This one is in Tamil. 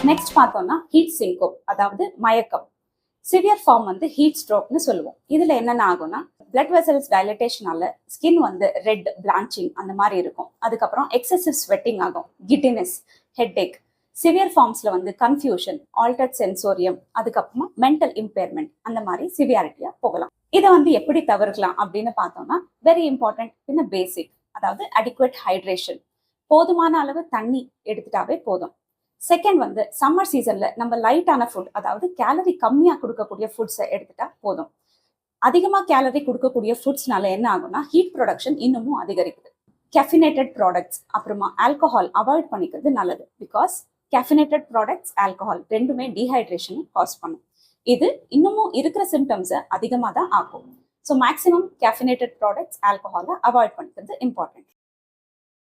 நெக்ஸ்ட் பார்த்தோம்னா ஹீட் சிங்கோப், அதாவது மயக்கம். சிவியர் ஃபார்ம் வந்து ஹீட் ஸ்ட்ரோக்னு சொல்லுவோம். இதுல என்னென்ன ஆகும்னா பிளட் வெசல்ஸ் டைலட்டேஷனால ஸ்கின் வந்து ரெட் பிளான்ச்சிங் அந்த மாதிரி இருக்கும். அதுக்கப்புறம் எக்ஸசிவ் ஸ்வெட்டிங் ஆகும், கிட்டினஸ், ஹெட்ஏக். சிவியர் ஃபார்ம்ஸ்ல வந்து கன்ஃபியூஷன், ஆல்டர்ட் சென்சோரியம், அதுக்கப்புறமா மென்டல் இம்பேர்மெண்ட் அந்த மாதிரி சிவியாரிட்டியா போகலாம். இதை வந்து எப்படி தவிர்க்கலாம் அப்படின்னு பார்த்தோம்னா வெரி இம்பார்ட்டன்ட் இந்த பேசிக், அதாவது அடிக்குவேட் ஹைட்ரேஷன். போதுமான அளவு தண்ணி எடுத்துட்டாவே போதும். செகண்ட் வந்து சம்மர் சீசன்ல நம்ம லைட்டான ஃபுட், அதாவது கேலரி கம்மியா கொடுக்கக்கூடிய ஃபுட்ஸை எடுத்துட்டா போதும். அதிகமா கேலரி கொடுக்கக்கூடிய ஃபுட்ஸ்னால என்ன ஆகும்னா ஹீட் ப்ரொடக்ஷன் இன்னமும் அதிகரிக்குது. கேஃபினேட்டட் ப்ராடக்ட்ஸ் அப்புறமா ஆல்கஹால் அவாய்ட் பண்ணிக்கிறது நல்லது. பிகாஸ் கேஃபினேட்டட் ப்ராடக்ட்ஸ், ஆல்கஹால் ரெண்டுமே டீஹைட்ரேஷன் காஸ் பண்ணும். இது இன்னமும் இருக்கிற சிம்டம்ஸை அதிகமாக தான் ஆகும். ஸோ மேக்ஸிமம் கேஃபினேட்டட் ப்ராடக்ட்ஸ், ஆல்கஹாலை அவாய்ட் பண்ணிக்கிறது இம்பார்ட்டன்ட்.